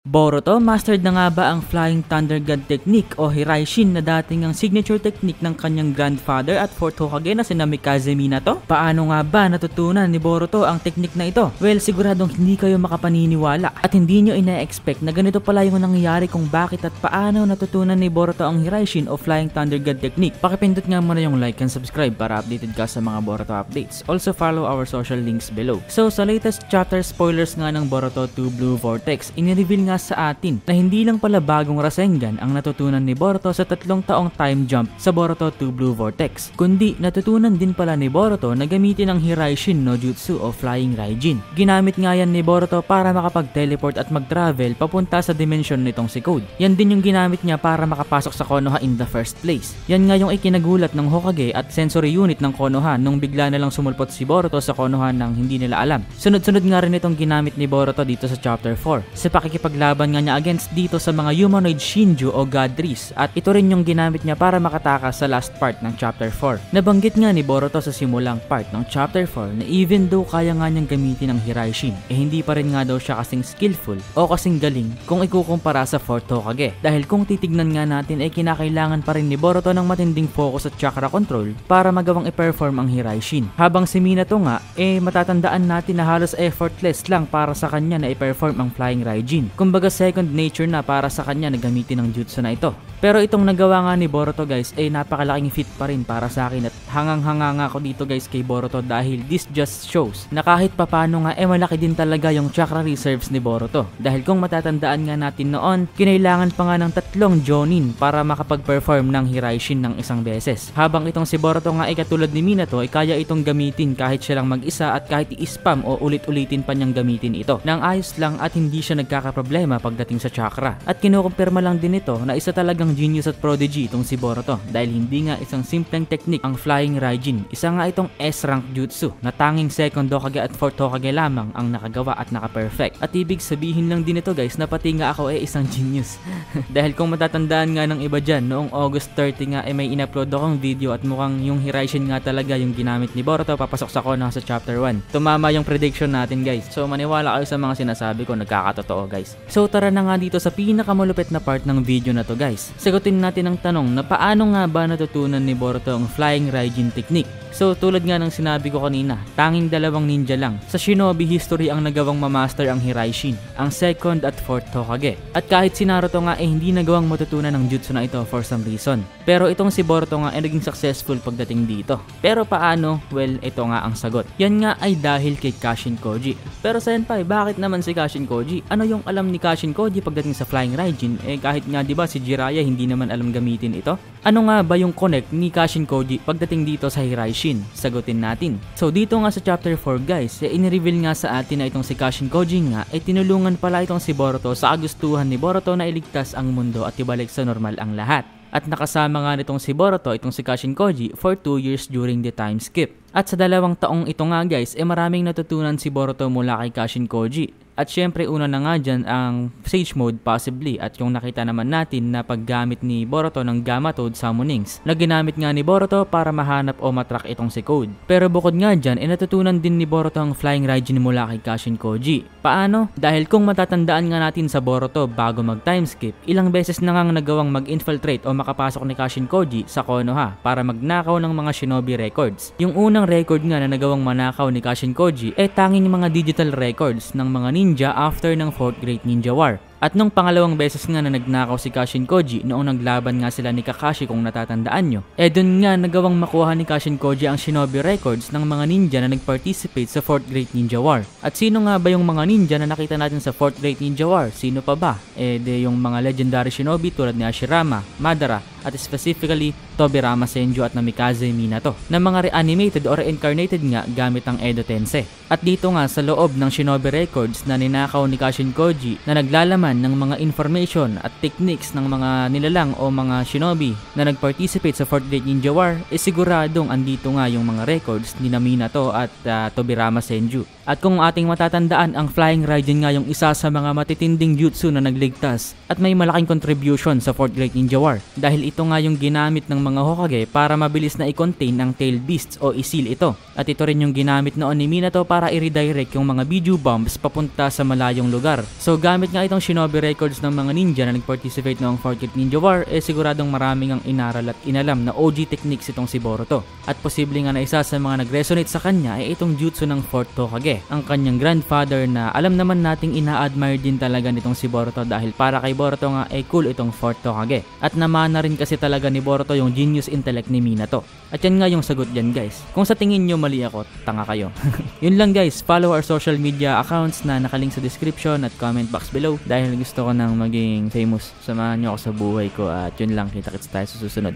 Boruto, mastered na nga ba ang Flying Thunder God technique o Hiraishin na dating ang signature technique ng kanyang grandfather at 4th Hokage na si Namikaze Minato? Paano nga ba natutunan ni Boruto ang technique na ito? Well, siguradong hindi kayo makapaniniwala at hindi nyo ina-expect na ganito pala yung nangyayari kung bakit at paano natutunan ni Boruto ang Hiraishin o Flying Thunder God technique. Pakipindot nga muna yung like and subscribe para updated ka sa mga Boruto updates. Also follow our social links below. So sa latest chapter spoilers nga ng Boruto 2 Blue Vortex, inireveal nga sa atin na hindi lang pala bagong Rasengan ang natutunan ni Boruto sa 3 taong time jump sa Boruto 2 Blue Vortex, kundi natutunan din pala ni Boruto na gamitin ang Hiraishin no Jutsu o Flying Raijin. Ginamit nga yan ni Boruto para makapag-teleport at mag-travel papunta sa dimensyon nitong si Code. Yan din yung ginamit niya para makapasok sa Konoha in the first place. Yan nga yung ikinagulat ng Hokage at sensory unit ng Konoha nung bigla na lang sumulpot si Boruto sa Konoha nang hindi nila alam. Sunod-sunod nga rin itong ginamit ni Boruto dito sa chapter 4 sa pakikipaglaban nga niya against dito sa mga humanoid Shinju o Godries, at ito rin yung ginamit niya para makatakas sa last part ng chapter 4. Nabanggit nga ni Boruto sa simulang part ng chapter 4 na even though kaya nga niyang gamitin ang Hiraishin, hindi pa rin nga daw siya kasing skillful o kasing galing kung ikukumpara sa 4th Hokage. Dahil kung titignan nga natin kinakailangan pa rin ni Boruto ng matinding focus at chakra control para magawang i-perform ang Hiraishin. Habang si Minato nga matatandaan natin na halos effortless lang para sa kanya na i-perform ang Flying Raijin. Kumbaga second nature na para sa kanya na gamitin ang jutsu na ito. Pero itong nagawa nga ni Boruto guys napakalaking feat pa rin para sa akin at hangang-hanga nga ako dito guys kay Boruto dahil this just shows na kahit papano nga malaki din talaga yung chakra reserves ni Boruto. Dahil kung matatandaan nga natin noon, kinailangan pa nga ng 3 Jonin para makapag-perform ng Hiraishin ng isang beses. Habang itong si Boruto nga katulad ni Minato kaya itong gamitin kahit siya lang mag-isa at kahit i-spam o ulit-ulitin pa niyang gamitin ito. Nang ayos lang at hindi siya nagkakaproblema pagdating sa chakra. At kinukumpirma lang din ito na isa talagang genius at prodigy itong si Boruto dahil hindi nga isang simpleng technique ang Flying Raijin. Isa nga itong S-rank jutsu na tanging 2nd Hokage at 4th Hokage lamang ang nakagawa at naka-perfect. At ibig sabihin lang din ito guys na pati nga ako isang genius. Dahil kung matatandaan nga ng iba dyan, noong August 30 nga may in-upload akong video at mukhang yung Hiraishin nga talaga yung ginamit ni Boruto papasok sa Konoha sa chapter 1. Tumama yung prediction natin guys. So maniwala kayo sa mga sinasabi ko, nagkakatotoo guys. So tara na nga dito sa pinakamalupit na part ng video na to guys. Sagutin natin ang tanong na paano nga ba natutunan ni Boruto ang Flying Raijin technique. So tulad nga ng sinabi ko kanina, tanging 2 ninja lang sa shinobi history ang nagawang mamaster ang Hiraishin, ang 2nd at 4th Hokage. At kahit si Naruto nga hindi nagawang matutunan ang jutsu na ito for some reason. Pero itong si Boruto nga naging successful pagdating dito. Pero paano? Well, ito nga ang sagot. Yan nga ay dahil kay Kashin Koji. Pero senpai, bakit naman si Kashin Koji? Ano yung alam ni Kashin Koji pagdating sa Flying Raijin? Kahit nga diba si Jiraiya hindi naman alam gamitin ito? Ano nga ba yung connect ni Kashin Koji pagdating dito sa Hiraishin? Sagutin natin. So dito nga sa chapter 4 guys, in-reveal nga sa atin na itong si Kashin Koji nga tinulungan pala itong si Boruto sa kagustuhan ni Boruto na iligtas ang mundo at ibalik sa normal ang lahat. At nakasama nga nitong si Boruto itong si Kashin Koji for 2 years during the time skip. At sa 2 taong ito nga guys, maraming natutunan si Boruto mula kay Kashin Koji. At syempre una na nga dyan ang Sage Mode possibly at yung nakita naman natin na paggamit ni Boruto ng Gamma Toad Summonings na ginamit nga ni Boruto para mahanap o matrack itong si Code. Pero bukod nga dyan, natutunan din ni Boruto ang Flying Raijin mula kay Kashin Koji. Paano? Dahil kung matatandaan nga natin sa Boruto bago mag time skip, ilang beses na ngang nagawang mag-infiltrate o makapasok ni Kashin Koji sa Konoha para magnakaw ng mga shinobi records. Yung unang record nga na nagawang manakaw ni Kashin Koji tanging mga digital records ng mga ninja after ng 4th Great Ninja War. At nung pangalawang beses nga na nagnakaw si Kashin Koji noong naglaban nga sila ni Kakashi kung natatandaan nyo, dun nga nagawang makuha ni Kashin Koji ang shinobi records ng mga ninja na nag-participate sa 4th Great Ninja War. At sino nga ba yung mga ninja na nakita natin sa 4th Great Ninja War? Sino pa ba? Yung mga legendary shinobi tulad ni Hashirama, Madara, at specifically Tobirama Senju at Namikaze Minato na mga reanimated or reincarnated nga gamit ang Edo Tensei. At dito nga sa loob ng shinobi records na ninakaw ni Kashin Koji na naglalaman ng mga information at techniques ng mga nilalang o mga shinobi na nag-participate sa 4th Great Ninja War, siguradong andito nga yung mga records ni Minato at Tobirama Senju. At kung ating matatandaan, ang Flying Raijin nga yung isa sa mga matitinding jutsu na nagligtas at may malaking contribution sa 4th Great Ninja War dahil ito nga yung ginamit ng mga Hokage para mabilis na i-contain ang tailed beasts o isil ito. At ito rin yung ginamit noon ni Minato para i-redirect yung mga Biju bombs papunta sa malayong lugar. So gamit nga itong shinobi records ng mga ninja na nag-participate noong 4th Ninja War, siguradong maraming ang inaral at inalam na OG techniques itong si Boruto. At posible nga na isa sa mga nag-resonate sa kanya ay itong jutsu ng 4th Hokage, ang kanyang grandfather na alam naman nating ina-admire din talaga nitong si Boruto dahil para kay Boruto nga ay cool itong 4th Hokage. At namana rin kasi talaga ni Boruto yung genius intellect ni Minato. At yan nga yung sagot dyan guys. Kung sa tingin nyo mali ako, tanga kayo. Yun lang guys, follow our social media accounts na nakalink sa description at comment box below dahil gusto ko nang maging famous. Samahan nyo ako sa buhay ko at yun lang, kita-kits tayo sa susunod.